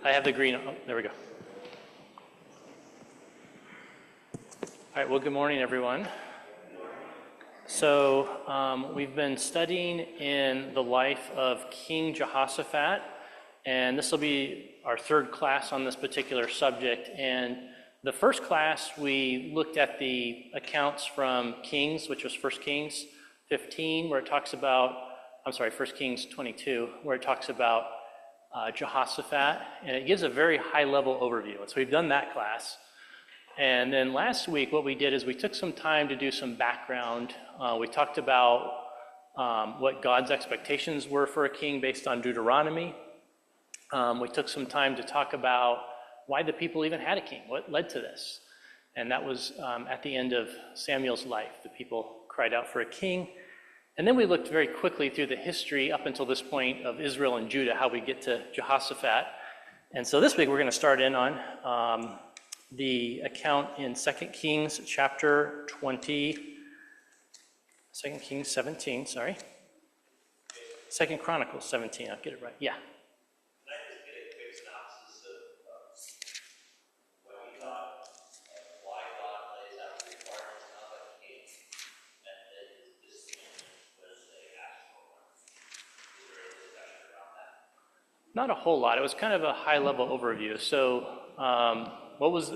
I have the green. Oh, there we go. All right, well, good morning, everyone. So we've been studying in the life of King Jehoshaphat, and this will be our third class on this particular subject. And the first class, we looked at the accounts from Kings, which was 1 Kings 15, where it talks about, 1 Kings 22, where it talks about Jehoshaphat, and it gives a very high-level overview. And so we've done that class. And then last week, what we did is we took some time to do some background. We talked about what God's expectations were for a king based on Deuteronomy. We took some time to talk about why the people even had a king, what led to this. And that was at the end of Samuel's life. The people cried out for a king. And then we looked very quickly through the history up until this point of Israel and Judah, how we get to Jehoshaphat. And so this week we're going to start in on the account in 2 Kings chapter 20, 2 Kings 17, sorry. 2 Chronicles 17, I'll get it right, yeah. Not a whole lot. It was kind of a high-level overview. So,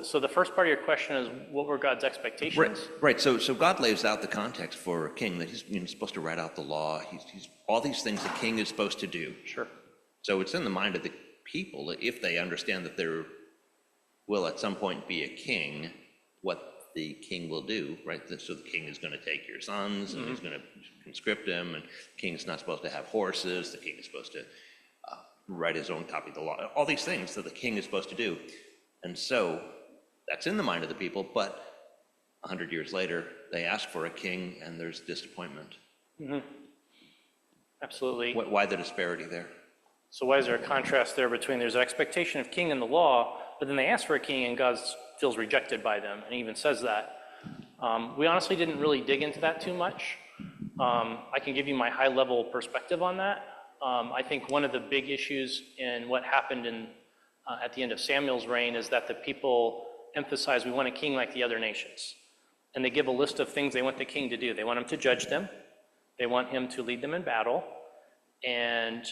so the first part of your question is, what were God's expectations? Right. So God lays out the context for a king that he's supposed to write out the law. He's all these things the king is supposed to do. Sure. So it's in the mind of the people, if they understand that there will at some point be a king, what the king will do, right? So the king is going to take your sons, and he's going to conscript them, and the king is not supposed to have horses. The king is supposed to write his own copy of the law, all these things that the king is supposed to do. And so that's in the mind of the people, but 100 years later, they ask for a king and there's disappointment. Mm-hmm. Absolutely. Why the disparity there? So why is there a contrast there between there's an expectation of king in the law, but then they ask for a king and God feels rejected by them, and he even says that. We honestly didn't really dig into that too much. I can give you my high-level perspective on that. I think one of the big issues in what happened at the end of Samuel's reign is that the people emphasize we want a king like the other nations. And they give a list of things they want the king to do. They want him to judge them. They want him to lead them in battle. And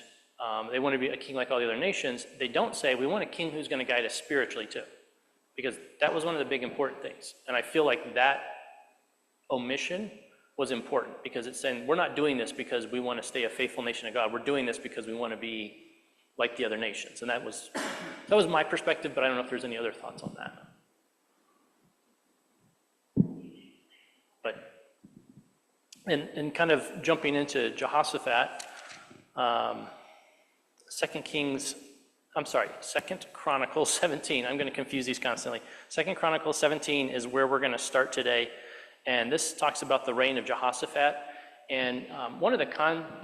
they want to be a king like all the other nations. They don't say we want a king who's going to guide us spiritually too. Because that was one of the big important things. And I feel like that omission was important, because it's saying we're not doing this because we want to stay a faithful nation of God. We're doing this because we want to be like the other nations. And that was my perspective, but I don't know if there's any other thoughts on that. But and kind of jumping into Jehoshaphat, 2 Chronicles 17. I'm going to confuse these constantly. 2 Chronicles 17 is where we're going to start today. And this talks about the reign of Jehoshaphat. And one of the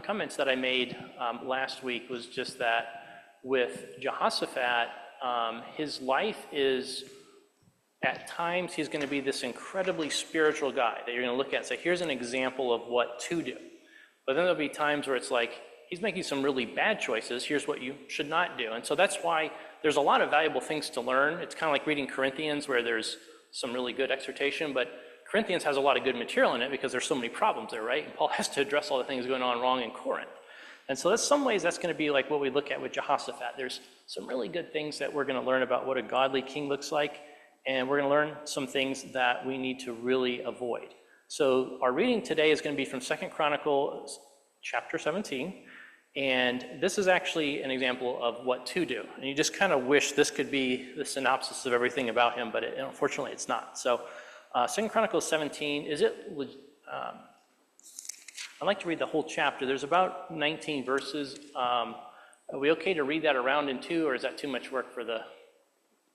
comments that I made last week was just that with Jehoshaphat, his life is, at times, he's going to be this incredibly spiritual guy that you're going to look at and say, here's an example of what to do. But then there'll be times where it's like, he's making some really bad choices. Here's what you should not do. And so that's why there's a lot of valuable things to learn. It's kind of like reading Corinthians, where there's some really good exhortation, but Corinthians has a lot of good material in it because there's so many problems there, right? And Paul has to address all the things going on wrong in Corinth. And so that's some ways that's going to be like what we look at with Jehoshaphat. There's some really good things that we're going to learn about what a godly king looks like, and we're going to learn some things that we need to really avoid. So our reading today is going to be from 2 Chronicles chapter 17, and this is actually an example of what to do. And you just kind of wish this could be the synopsis of everything about him, but unfortunately it's not. So 2 Chronicles 17, I'd like to read the whole chapter. There's about 19 verses. Are we okay to read that around in two, or is that too much work for the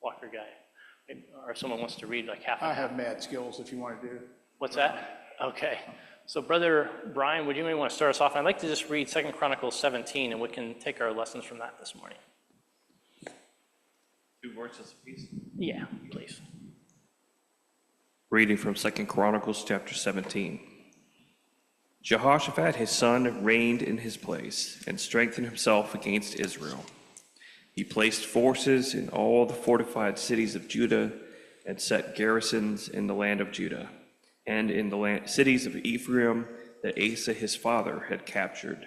Walker guy? Or if someone wants to read like half. I have mad skills if you want to do. What's that? Okay. So Brother Brian, would you maybe want to start us off? I'd like to just read 2 Chronicles 17, and we can take our lessons from that this morning. 2 verses apiece? Yeah, please. Reading from 2 Chronicles chapter 17. Jehoshaphat his son reigned in his place and strengthened himself against Israel. He placed forces in all the fortified cities of Judah and set garrisons in the land of Judah and in the cities of Ephraim that Asa his father had captured.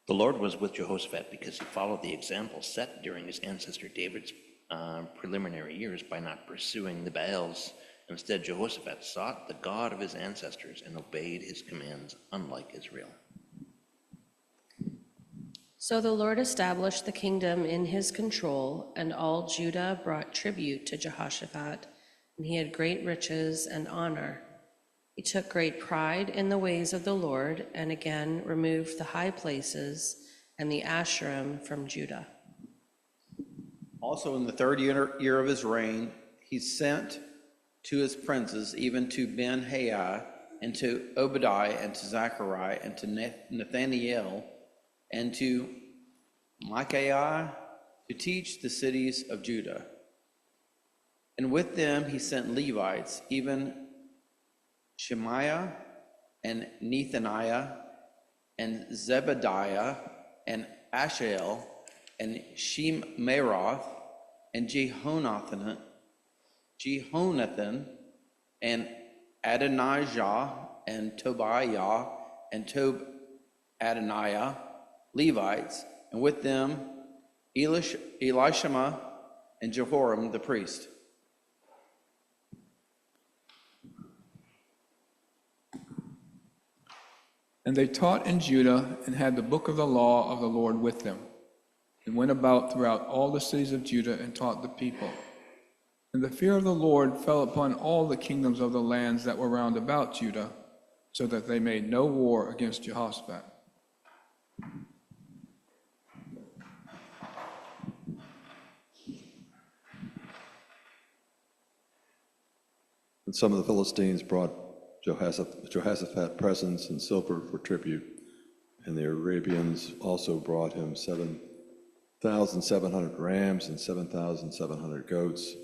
The Lord was with Jehoshaphat because he followed the example set during his ancestor David's preliminary years by not pursuing the Baals. Instead, Jehoshaphat sought the God of his ancestors and obeyed his commands, unlike Israel. So the Lord established the kingdom in his control, and all Judah brought tribute to Jehoshaphat, and he had great riches and honor. He took great pride in the ways of the Lord, and again removed the high places and the Asherim from Judah. Also in the third year of his reign, he sent to his princes, even to Ben-Haiah, and to Obadiah, and to Zechariah, and to Nathaniel, and to Micaiah, to teach the cities of Judah. And with them he sent Levites, even Shemaiah, and Nethaniah, and Zebediah, and Ashael, and Shemeroth, and Jehonathan, and Adonijah, and Tobiah, and Adoniah, Levites, and with them Elishama and Jehoram the priest. And they taught in Judah and had the book of the law of the Lord with them, and went about throughout all the cities of Judah and taught the people. And the fear of the Lord fell upon all the kingdoms of the lands that were round about Judah, so that they made no war against Jehoshaphat. And some of the Philistines brought Jehoshaphat presents and silver for tribute, and the Arabians also brought him 7,700 rams and 7,700 goats.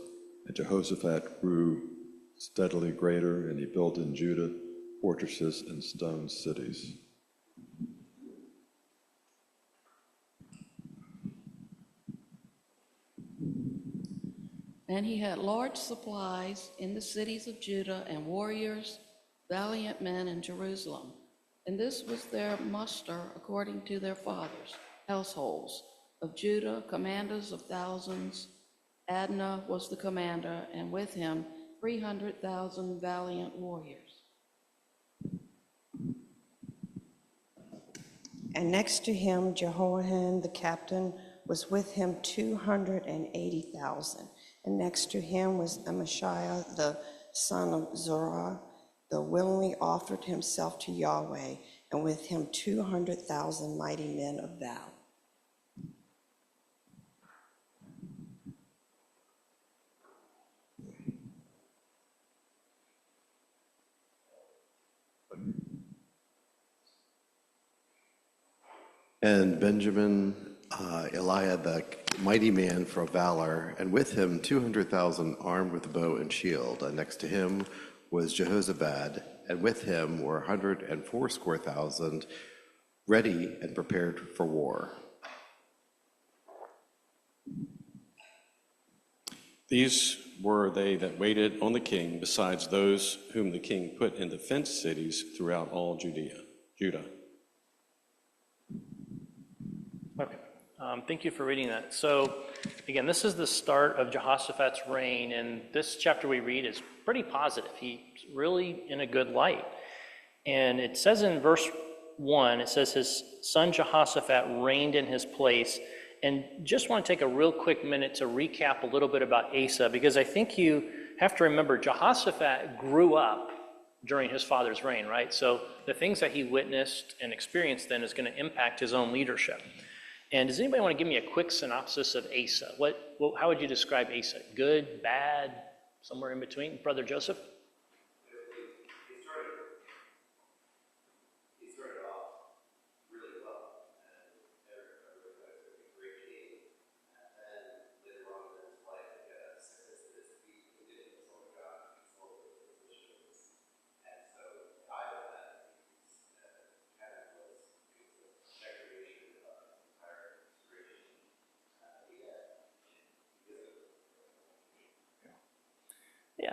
And Jehoshaphat grew steadily greater, and he built in Judah fortresses and stone cities. And he had large supplies in the cities of Judah, and warriors, valiant men in Jerusalem. And this was their muster according to their fathers' households. Of Judah, commanders of thousands. Adnah was the commander, and with him 300,000 valiant warriors. And next to him, Jehoiakim the captain, was with him 280,000. And next to him was Amashaiah the son of Zorah, the willingly offered himself to Yahweh, and with him 200,000 mighty men of valor. And Benjamin, Eliah the mighty man for valor, and with him 200,000 armed with bow and shield. And next to him was Jehozabad, and with him were 180,000 ready and prepared for war. These were they that waited on the king, besides those whom the king put in the fenced cities throughout all Judah. Okay, thank you for reading that. So again, this is the start of Jehoshaphat's reign, and this chapter we read is pretty positive. He's really in a good light. And it says in verse 1, it says his son Jehoshaphat reigned in his place. And just want to take a real quick minute to recap a little bit about Asa, because I think you have to remember Jehoshaphat grew up during his father's reign, right? So the things that he witnessed and experienced then is going to impact his own leadership. And does anybody want to give me a quick synopsis of Asa? How would you describe Asa? Good, bad, somewhere in between? Brother Joseph? He started off really well, and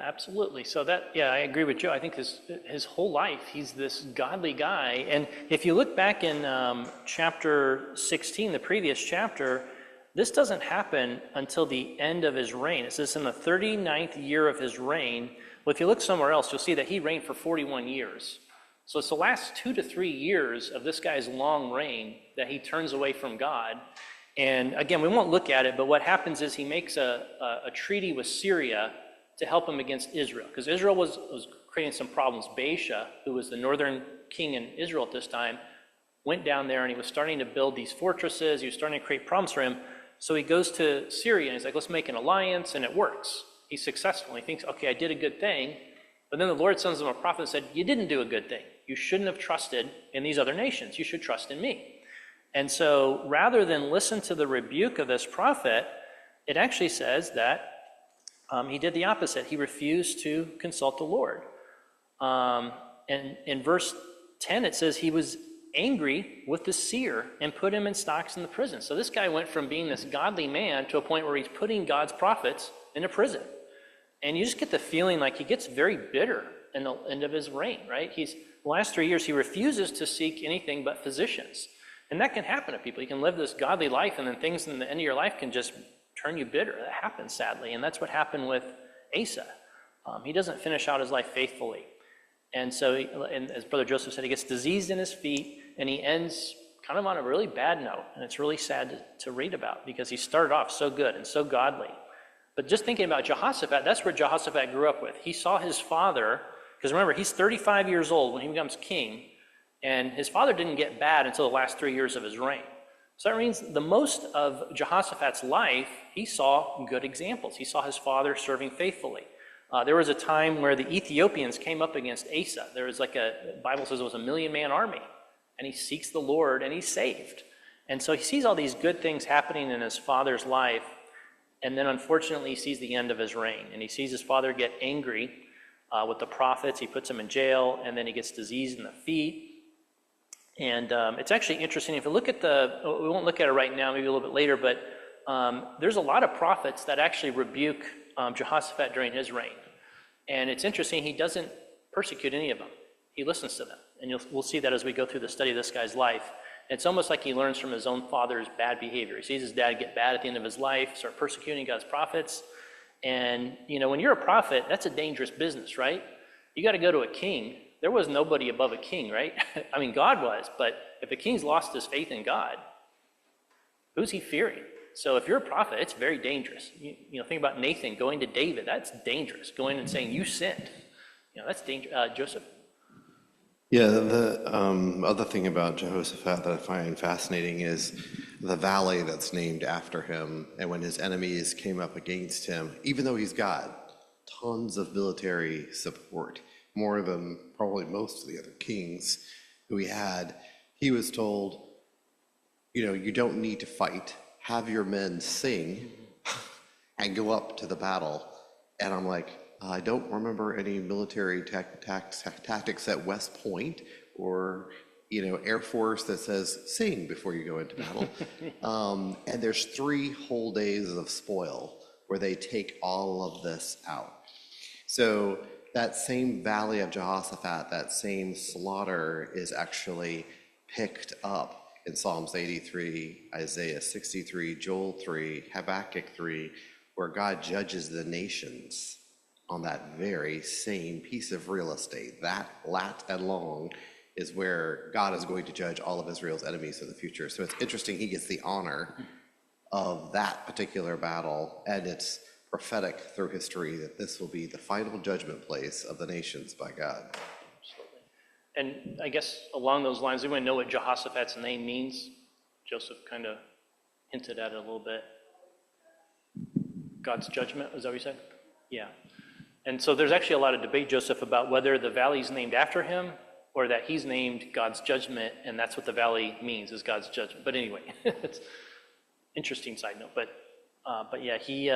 absolutely. So I agree with Joe. I think his whole life, he's this godly guy. And if you look back in chapter 16, the previous chapter, this doesn't happen until the end of his reign. It says in the 39th year of his reign. Well, if you look somewhere else, you'll see that he reigned for 41 years. So it's the last 2 to 3 years of this guy's long reign that he turns away from God. And again, we won't look at it, but what happens is he makes a treaty with Syria to help him against Israel, because Israel was creating some problems. Baasha, who was the northern king in Israel at this time, went down there and he was starting to build these fortresses. He was starting to create problems for him. So he goes to Syria and he's like, let's make an alliance, and it works. He's successful. He thinks, okay, I did a good thing. But then the Lord sends him a prophet and said, you didn't do a good thing. You shouldn't have trusted in these other nations. You should trust in me. And so rather than listen to the rebuke of this prophet, it actually says that he did the opposite. He refused to consult the Lord. And in verse 10, it says he was angry with the seer and put him in stocks in the prison. So this guy went from being this godly man to a point where he's putting God's prophets in a prison. And you just get the feeling like he gets very bitter in the end of his reign, right? The last 3 years, he refuses to seek anything but physicians. And that can happen to people. You can live this godly life, and then things in the end of your life can just turn you bitter. That happens, sadly. And that's what happened with Asa. He doesn't finish out his life faithfully. And so, and as Brother Joseph said, he gets diseased in his feet, and he ends kind of on a really bad note. And it's really sad to read about, because he started off so good and so godly. But just thinking about Jehoshaphat, that's where Jehoshaphat grew up with. He saw his father, because remember, he's 35 years old when he becomes king, and his father didn't get bad until the last 3 years of his reign. So that means the most of Jehoshaphat's life, he saw good examples. He saw his father serving faithfully. There was a time where the Ethiopians came up against Asa. There was the Bible says it was a 1,000,000-man army, and he seeks the Lord, and he's saved. And so he sees all these good things happening in his father's life, and then unfortunately he sees the end of his reign, and he sees his father get angry with the prophets. He puts him in jail, and then he gets diseased in the feet. And it's actually interesting. If you look at we won't look at it right now, maybe a little bit later, but there's a lot of prophets that actually rebuke Jehoshaphat during his reign. And it's interesting, he doesn't persecute any of them. He listens to them. And we'll see that as we go through the study of this guy's life. It's almost like he learns from his own father's bad behavior. He sees his dad get bad at the end of his life, start persecuting God's prophets. And, when you're a prophet, that's a dangerous business, right? You got to go to a king. There was nobody above a king, right? I mean, God was, but if a king's lost his faith in God, who's he fearing? So if you're a prophet, it's very dangerous. Think about Nathan going to David. That's dangerous. Going and saying, you sinned. That's dangerous. Joseph? Yeah, the other thing about Jehoshaphat that I find fascinating is the valley that's named after him. And when his enemies came up against him, even though he's got tons of military support, more than probably most of the other kings who he had, he was told, you don't need to fight. Have your men sing and go up to the battle. And I'm like, I don't remember any military tactics at West Point or, Air Force that says sing before you go into battle. And there's 3 whole days of spoil where they take all of this out. So that same valley of Jehoshaphat, that same slaughter is actually picked up in Psalms 83, Isaiah 63, Joel 3, Habakkuk 3, where God judges the nations on that very same piece of real estate. That lat and long is where God is going to judge all of Israel's enemies in the future. So it's interesting he gets the honor of that particular battle, and it's prophetic through history that this will be the final judgment place of the nations by God. And I guess along those lines, we want to know what Jehoshaphat's name means. Joseph kind of hinted at it a little bit. God's judgment, is that what you said? Yeah. And so there's actually a lot of debate, Joseph, about whether the valley's named after him or that he's named God's judgment, and that's what the valley means, is God's judgment. But anyway, it's interesting side note. But yeah, he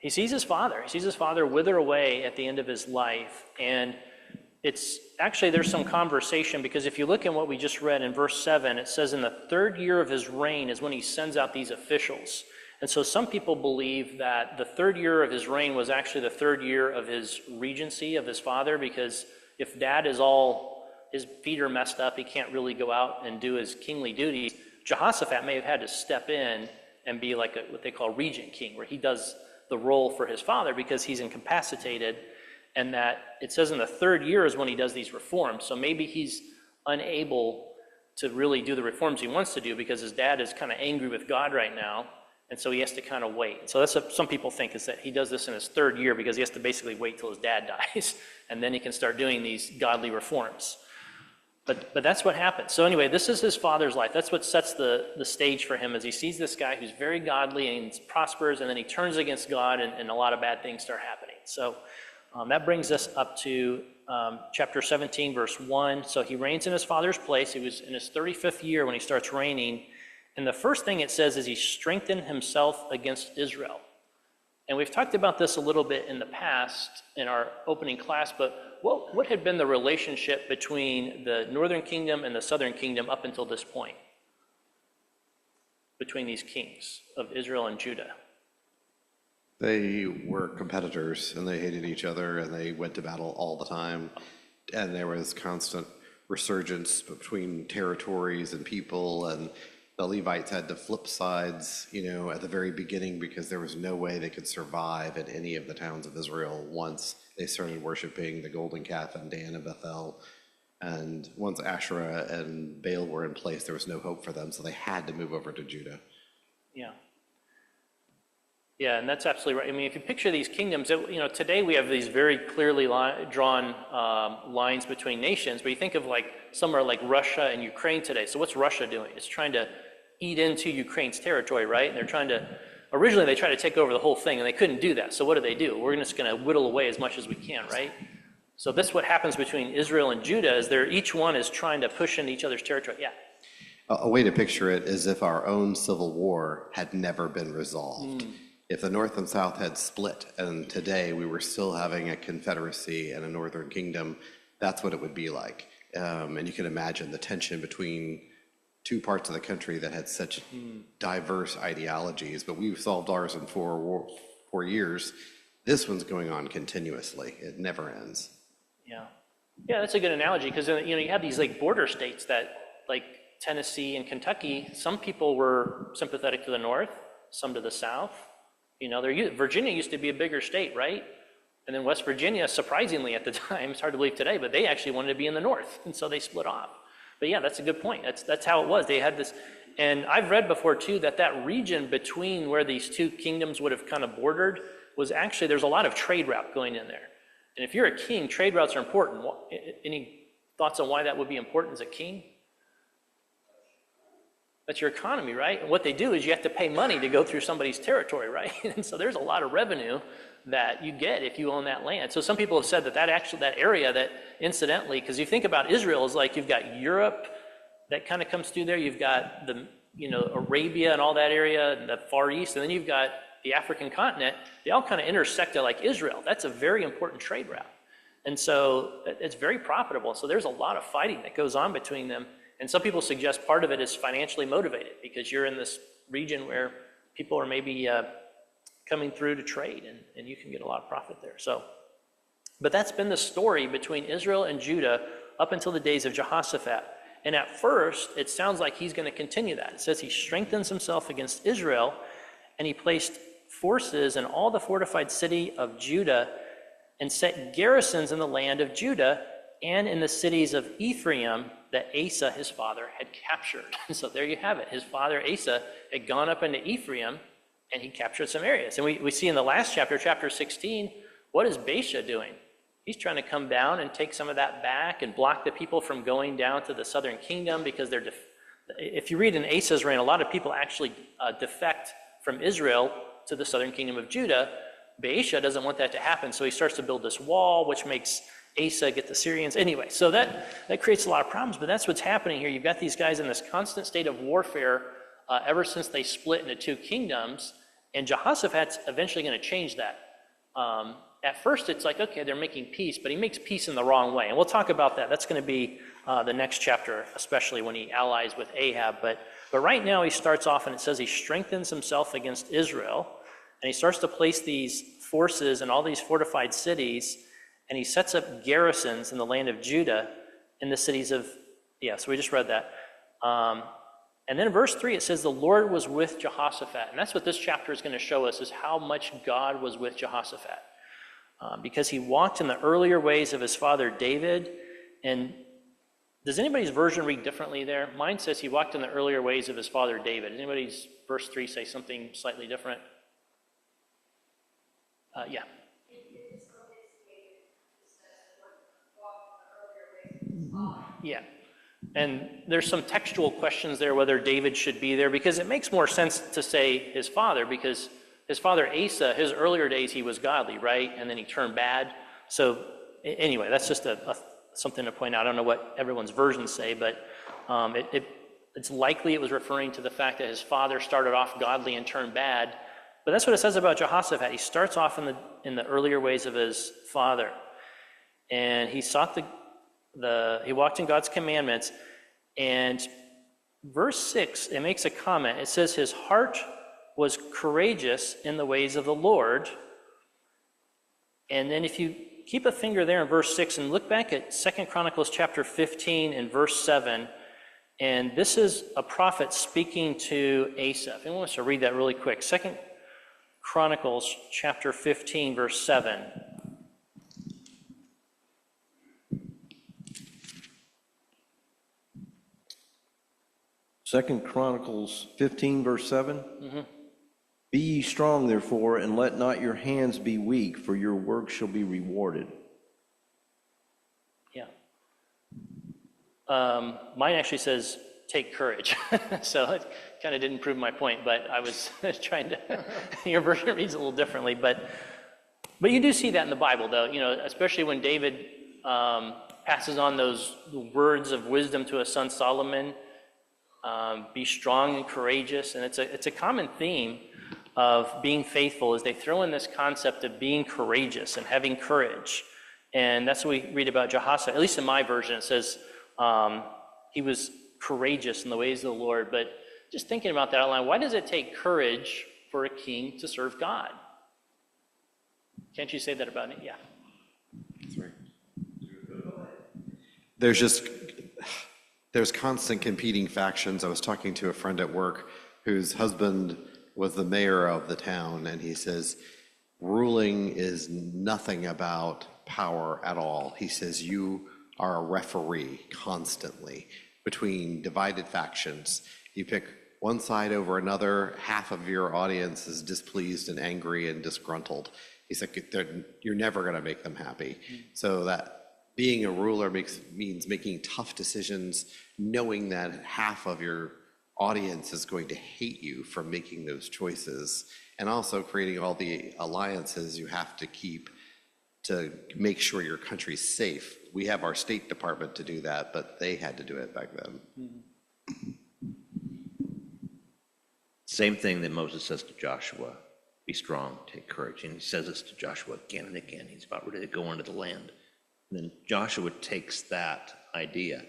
sees his father. He sees his father wither away at the end of his life. And it's actually, there's some conversation, because if you look at what we just read in verse 7, it says in the 3rd year of his reign is when he sends out these officials. And so some people believe that the third year of his reign was actually the third year of his regency of his father, because if dad is all, his feet are messed up, he can't really go out and do his kingly duties, Jehoshaphat may have had to step in and be like what they call regent king, where he does the role for his father because he's incapacitated, and that it says in the third year is when he does these reforms. So maybe he's unable to really do the reforms he wants to do because his dad is kind of angry with God right now, and so he has to kind of wait. So that's what some people think, is that he does this in his third year because he has to basically wait till his dad dies, and then he can start doing these godly reforms. But that's what happens. So anyway, this is his father's life. That's what sets the stage for him, as he sees this guy who's very godly and prospers, and then he turns against God, and a lot of bad things start happening. So that brings us up to chapter 17, verse 1. So he reigns in his father's place. He was in his 35th year when he starts reigning. And the first thing it says is he strengthened himself against Israel. And we've talked about this a little bit in the past in our opening class, but what had been the relationship between the northern kingdom and the southern kingdom up until this point? Between these kings of Israel and Judah? They were competitors, and they hated each other, and they went to battle all the time. And there was constant resurgence between territories and people, and the Levites had to flip sides, at the very beginning, because there was no way they could survive in any of the towns of Israel once they started worshiping the golden calf and Dan and Bethel. And once Asherah and Baal were in place, there was no hope for them, so they had to move over to Judah. Yeah. Yeah, and that's absolutely right. I mean, if you picture these kingdoms, today we have these very clearly drawn lines between nations, but you think of like somewhere like Russia and Ukraine today. So what's Russia doing? It's trying to eat into Ukraine's territory, right? And they're trying to, originally they tried to take over the whole thing, and they couldn't do that. So what do? We're just going to whittle away as much as we can, right? So this is what happens between Israel and Judah, is each one is trying to push into each other's territory. Yeah. A way to picture it is if our own civil war had never been resolved. If the North and South had split, and today we were still having a confederacy and a northern kingdom, that's what it would be like. And you can imagine the tension between two parts of the country that had such diverse ideologies, but we've solved ours in 4 years. This one's going on continuously. It never ends. Yeah. Yeah, that's a good analogy, because you have these like border states that, like Tennessee and Kentucky, some people were sympathetic to the north, some to the south. Virginia used to be a bigger state, right? And then West Virginia, surprisingly at the time, it's hard to believe today, but they actually wanted to be in the north, and so they split off. But yeah, that's a good point. That's how it was. They had this, and I've read before too that region between where these two kingdoms would have kind of bordered was actually, there's a lot of trade route going in there. And if you're a king, trade routes are important. Any thoughts on why that would be important as a king? That's your economy, right? And what they do is you have to pay money to go through somebody's territory, right? And so there's a lot of revenue that you get if you own that land. So some people have said that area that incidentally, because you think about Israel is like you've got Europe that kind of comes through there, you've got the Arabia and all that area and the Far East, and then you've got the African continent. They all kind of intersect at like Israel. That's a very important trade route. And so it's very profitable. So there's a lot of fighting that goes on between them. And some people suggest part of it is financially motivated, because you're in this region where people are maybe coming through to trade, and you can get a lot of profit there. But that's been the story between Israel and Judah up until the days of Jehoshaphat. And at first, it sounds like he's going to continue that. It says he strengthens himself against Israel, and he placed forces in all the fortified city of Judah and set garrisons in the land of Judah and in the cities of Ephraim that Asa, his father, had captured. So there you have it. His father, Asa, had gone up into Ephraim, and he captured some areas. And we see in the last chapter, chapter 16, what is Baasha doing? He's trying to come down and take some of that back and block the people from going down to the southern kingdom, because if you read in Asa's reign, a lot of people actually defect from Israel to the southern kingdom of Judah. Baasha doesn't want that to happen, so he starts to build this wall, which makes Asa get the Syrians. Anyway, so that creates a lot of problems, but that's what's happening here. You've got these guys in this constant state of warfare ever since they split into two kingdoms, and Jehoshaphat's eventually going to change that. At first, it's like, okay, they're making peace, but he makes peace in the wrong way, and we'll talk about that. That's going to be the next chapter, especially when he allies with Ahab. But right now he starts off and it says he strengthens himself against Israel, and he starts to place these forces in all these fortified cities, and he sets up garrisons in the land of Judah in the cities of, so we just read that. And then in verse 3 it says the Lord was with Jehoshaphat, and that's what this chapter is going to show us, is how much God was with Jehoshaphat. Because he walked in the earlier ways of his father David. And does anybody's version read differently there? Mine says he walked in the earlier ways of his father David. Does anybody's verse 3 say something slightly different? Yeah. Yeah. And there's some textual questions there whether David should be there, because it makes more sense to say his father, because his father Asa, his earlier days he was godly, right? And then he turned bad. So anyway, that's just something to point out. I don't know what everyone's versions say, but it's likely it was referring to the fact that his father started off godly and turned bad. But that's what it says about Jehoshaphat. He starts off in the earlier ways of his father, and he sought he walked in God's commandments. And verse 6, it makes a comment. It says his heart was courageous in the ways of the Lord. And then if you keep a finger there in verse 6 and look back at 2 Chronicles chapter 15 and verse 7, and this is a prophet speaking to Asa. If anyone wants to read that really quick. 2 Chronicles chapter 15 verse 7. Second Chronicles 15, verse 7. Be ye strong, therefore, and let not your hands be weak, for your work shall be rewarded. Yeah. Mine actually says, take courage. So it kind of didn't prove my point, but I was trying to, your version reads a little differently. But you do see that in the Bible, though, especially when David passes on those words of wisdom to his son Solomon. Be strong and courageous, and it's a common theme of being faithful, is they throw in this concept of being courageous and having courage. And that's what we read about Jehoshaphat. At least in my version it says he was courageous in the ways of the Lord. But just thinking about that outline, why does it take courage for a king to serve God? Can't you say that about it? Yeah. That's right. There's constant competing factions. I was talking to a friend at work whose husband was the mayor of the town, and he says, ruling is nothing about power at all. He says, you are a referee constantly between divided factions. You pick one side over another, half of your audience is displeased and angry and disgruntled. He's like, you're never going to make them happy. So that being a ruler means making tough decisions, knowing that half of your audience is going to hate you for making those choices, and also creating all the alliances you have to keep to make sure your country's safe. We have our State Department to do that, but they had to do it back then. Same thing that Moses says to Joshua, be strong, take courage. And he says this to Joshua again and again. He's about ready to go into the land. And then Joshua takes that idea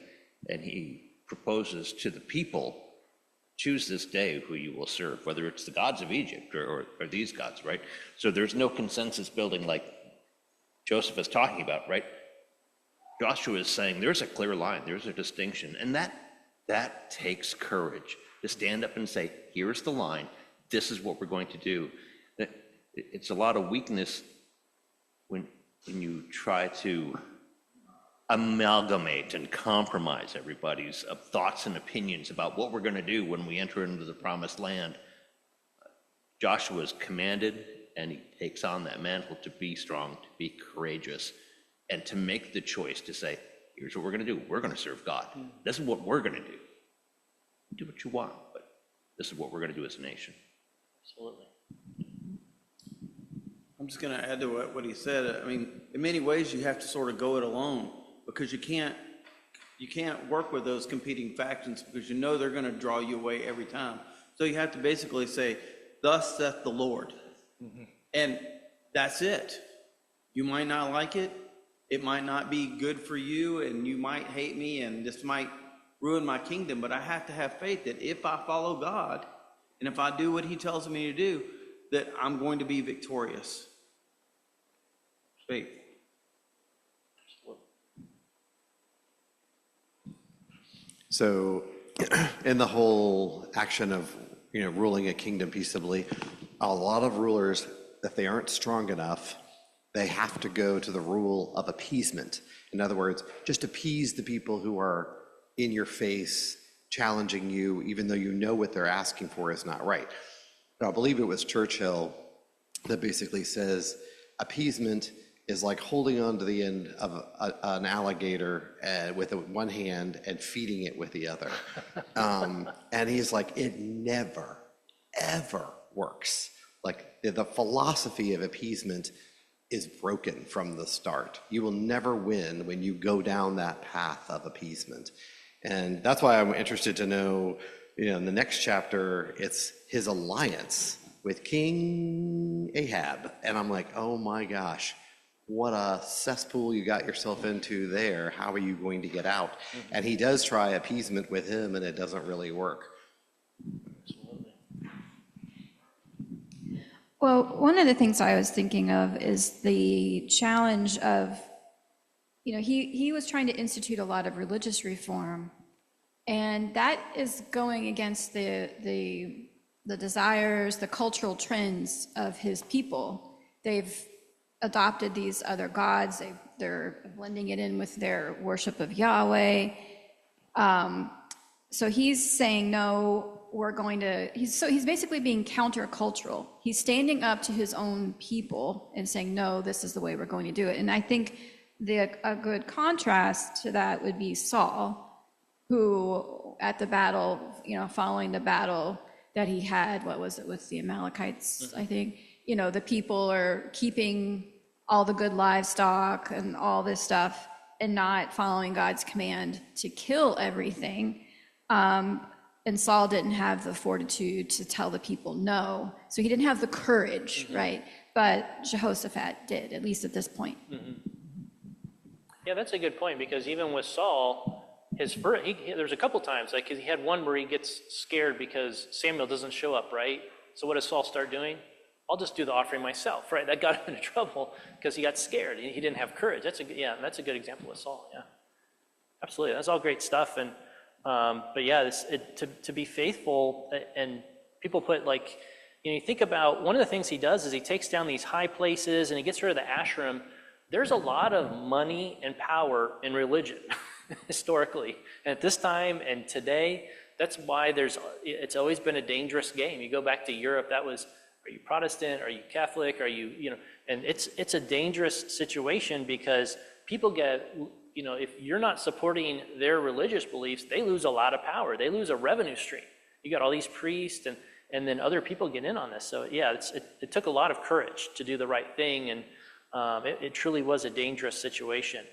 and he proposes to the people, choose this day who you will serve, whether it's the gods of Egypt or these gods, right? So there's no consensus building like Joseph is talking about, right? Joshua is saying there's a clear line, there's a distinction, and that takes courage to stand up and say, here's the line, this is what we're going to do. It's a lot of weakness when you try to amalgamate and compromise everybody's thoughts and opinions about what we're going to do when we enter into the promised land. Joshua is commanded, and he takes on that mantle to be strong, to be courageous, and to make the choice to say, here's what we're going to do. We're going to serve God. This is what we're going to do. Do what you want, but this is what we're going to do as a nation. Absolutely. I'm just going to add to what he said. I mean, in many ways, you have to sort of go it alone, because you can't work with those competing factions, because you know they're going to draw you away every time. So you have to basically say, thus saith the Lord. And that's it. You might not like it. It might not be good for you, and you might hate me, and this might ruin my kingdom, but I have to have faith that if I follow God, and if I do what he tells me to do, that I'm going to be victorious. Faith. So in the whole action of, ruling a kingdom peaceably, a lot of rulers, if they aren't strong enough, they have to go to the rule of appeasement. In other words, just appease the people who are in your face, challenging you, even though you know what they're asking for is not right. But I believe it was Churchill that basically says appeasement is like holding on to the end of an alligator with one hand and feeding it with the other. And he's like, it never, ever works. Like the philosophy of appeasement is broken from the start. You will never win when you go down that path of appeasement. And that's why I'm interested to know, in the next chapter, it's his alliance with King Ahab. And I'm like, oh my gosh, what a cesspool you got yourself into there. How are you going to get out? And he does try appeasement with him, and it doesn't really work. Well, one of the things I was thinking of is the challenge of, he was trying to institute a lot of religious reform, and that is going against the desires, the cultural trends of his people. They've adopted these other gods. They're blending it in with their worship of Yahweh. So he's saying, no, he's basically being countercultural. He's standing up to his own people and saying, no, this is the way we're going to do it. And I think a good contrast to that would be Saul, who at the battle, following the battle that he had, what was it, with the Amalekites, I think, the people are keeping all the good livestock and all this stuff and not following God's command to kill everything. And Saul didn't have the fortitude to tell the people no. So he didn't have the courage, right? But Jehoshaphat did, at least at this point. Yeah, that's a good point, because even with Saul, there's a couple times, like he had one where he gets scared because Samuel doesn't show up, right? So what does Saul start doing? I'll just do the offering myself, right? That got him into trouble because he got scared. He didn't have courage. That's a good example with Saul. Yeah, absolutely. That's all great stuff. And but yeah, to be faithful, and people put you think about one of the things he does is he takes down these high places and he gets rid of the Asherim. There's a lot of money and power in religion historically, and at this time and today, that's why it's always been a dangerous game. You go back to Europe, are you Protestant? Are you Catholic? Are you, and it's a dangerous situation because people get, if you're not supporting their religious beliefs, they lose a lot of power. They lose a revenue stream. You got all these priests and then other people get in on this. So yeah, it took a lot of courage to do the right thing, and it truly was a dangerous situation.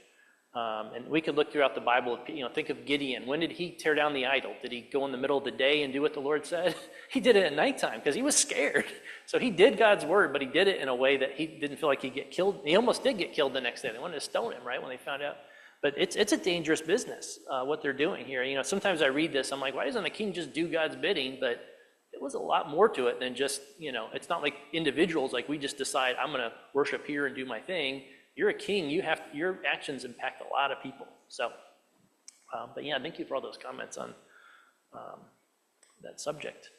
And we could look throughout the Bible, think of Gideon. When did he tear down the idol? Did he go in the middle of the day and do what the Lord said? He did it at nighttime because he was scared. So he did God's word, but he did it in a way that he didn't feel like he'd get killed. He almost did get killed the next day. They wanted to stone him, right, when they found out. But it's a dangerous business, what they're doing here. Sometimes I read this, I'm like, why doesn't the king just do God's bidding? But it was a lot more to it than just, it's not like individuals, like we just decide I'm going to worship here and do my thing. You're a king, your actions impact a lot of people. So, but yeah, thank you for all those comments on that subject.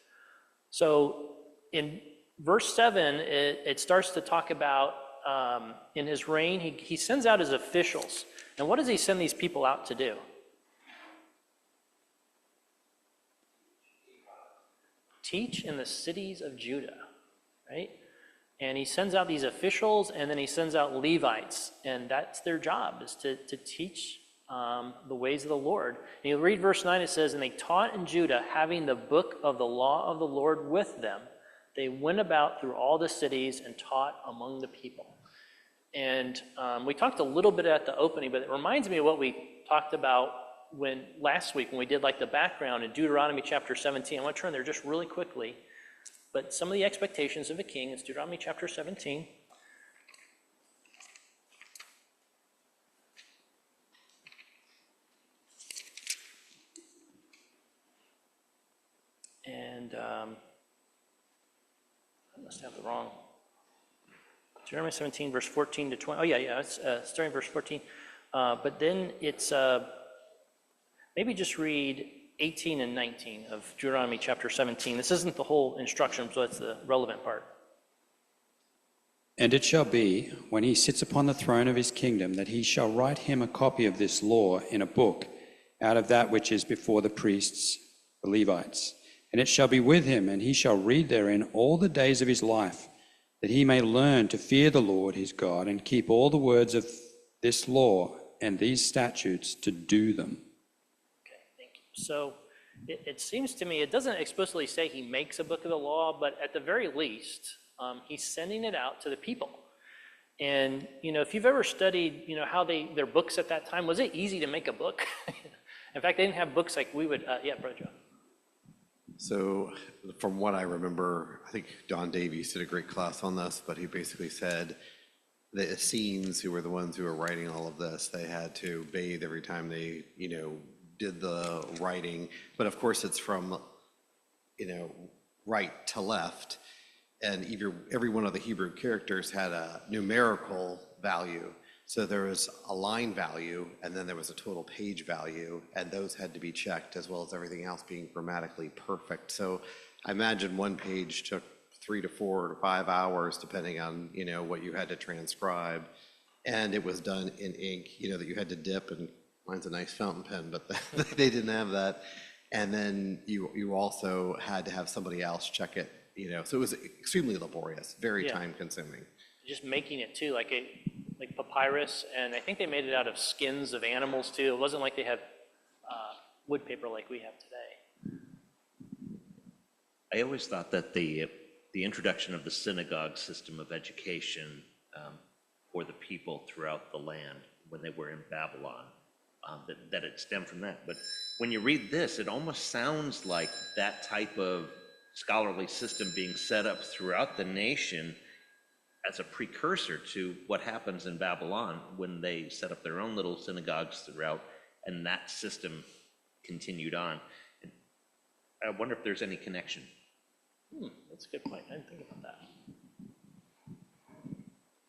So in verse 7, it starts to talk about in his reign, he sends out his officials. And what does he send these people out to do? Teach in the cities of Judah, right? And he sends out these officials, and then he sends out Levites, and that's their job, is to teach the ways of the Lord. And you read verse 9, it says, and they taught in Judah, having the book of the law of the Lord with them. They went about through all the cities and taught among the people. And we talked a little bit at the opening, but it reminds me of what we talked about last week when we did the background in Deuteronomy chapter 17. I want to turn there just really quickly. But some of the expectations of a king is Deuteronomy chapter 17. And I must have the wrong. Deuteronomy 17, verse 14 to 20. Oh, yeah, it's starting verse 14. But then it's, maybe just read 18 and 19 of Deuteronomy chapter 17. This isn't the whole instruction, so it's the relevant part. And it shall be, when he sits upon the throne of his kingdom, that he shall write him a copy of this law in a book, out of that which is before the priests, the Levites. And it shall be with him, and he shall read therein all the days of his life, that he may learn to fear the Lord his God, and keep all the words of this law and these statutes to do them. Okay, thank you. So it seems to me, it doesn't explicitly say he makes a book of the law, but at the very least, he's sending it out to the people. And, if you've ever studied, how their books at that time, was it easy to make a book? In fact, they didn't have books like we would, Brother Joe. So from what I remember, I think Don Davies did a great class on this, but he basically said the Essenes, who were the ones who were writing all of this, they had to bathe every time they, did the writing. But of course, it's from, right to left. And every one of the Hebrew characters had a numerical value. So there was a line value, and then there was a total page value, and those had to be checked, as well as everything else being grammatically perfect. So I imagine one page took 3 to 4 to 5 hours, depending on, what you had to transcribe. And it was done in ink, that you had to dip, and mine's a nice fountain pen, but they didn't have that. And then you also had to have somebody else check it, so it was extremely laborious, very time consuming. Just making it too, like papyrus, and I think they made it out of skins of animals too. It wasn't like they had wood paper like we have today. I always thought that the introduction of the synagogue system of education for the people throughout the land when they were in Babylon, that it stemmed from that. But when you read this, it almost sounds like that type of scholarly system being set up throughout the nation as a precursor to what happens in Babylon when they set up their own little synagogues throughout, and that system continued on. And I wonder if there's any connection. That's a good point. I didn't think about that.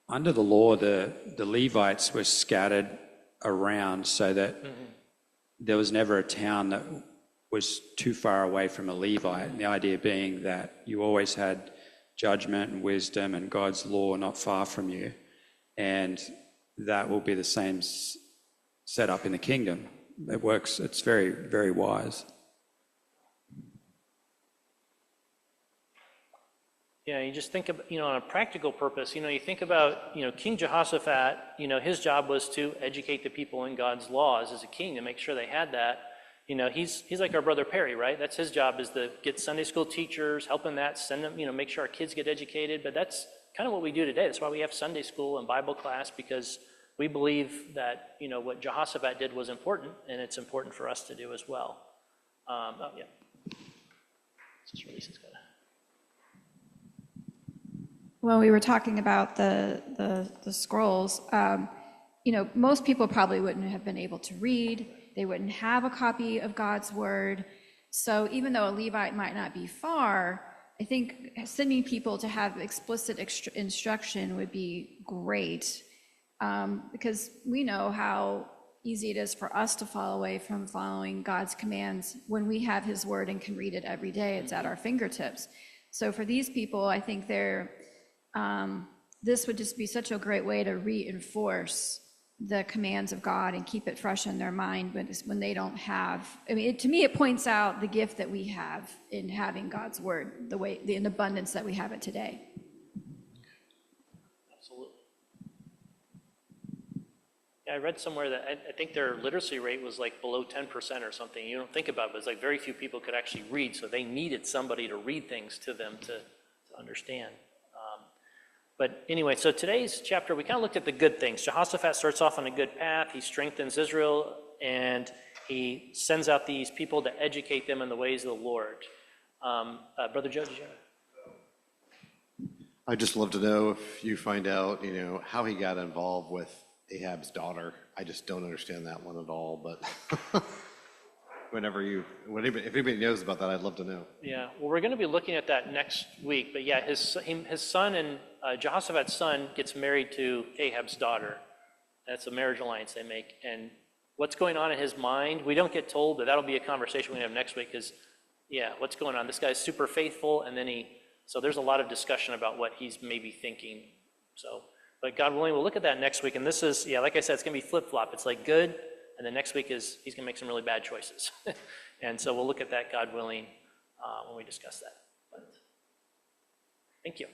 Under the law, the Levites were scattered around so that there was never a town that was too far away from a Levite. And the idea being that you always had judgment and wisdom and God's law not far from you. And that will be the same setup in the kingdom. It works. It's very, very wise. Yeah, you just think of, on a practical purpose, you think about, King Jehoshaphat, his job was to educate the people in God's laws as a king, to make sure they had that. He's like our brother Perry, right? That's his job, is to get Sunday school teachers, help in that, send them, make sure our kids get educated. But that's kind of what we do today. That's why we have Sunday school and Bible class, because we believe that, what Jehoshaphat did was important, and it's important for us to do as well. Just release this guy. Well, we were talking about the scrolls. Most people probably wouldn't have been able to read. They wouldn't have a copy of God's word. So even though a Levite might not be far, I think sending people to have explicit instruction would be great, because we know how easy it is for us to fall away from following God's commands when we have his word and can read it every day. It's at our fingertips. So for these people, I think this would just be such a great way to reinforce the commands of God and keep it fresh in their mind when they don't have. To me, it points out the gift that we have in having God's word, in abundance that we have it today. Absolutely. Yeah, I read somewhere that I think their literacy rate was like below 10% or something. You don't think about it, but it's like very few people could actually read, so they needed somebody to read things to them to understand. But anyway, so today's chapter, we kind of looked at the good things. Jehoshaphat starts off on a good path. He strengthens Israel, and he sends out these people to educate them in the ways of the Lord. Brother Joe, did you have? I'd just love to know if you find out, how he got involved with Ahab's daughter. I just don't understand that one at all, but if anybody knows about that, I'd love to know. Yeah, well, we're going to be looking at that next week, but yeah, his son and Jehoshaphat's son gets married to Ahab's daughter. That's a marriage alliance they make, and what's going on in his mind, we don't get told, but that'll be a conversation we have next week, because, yeah, what's going on? This guy's super faithful, and then so there's a lot of discussion about what he's maybe thinking, so, but God willing, we'll look at that next week, and this is, yeah, like I said, it's going to be flip-flop. It's like good, and then next week he's going to make some really bad choices. And so we'll look at that, God willing, when we discuss that. But, thank you.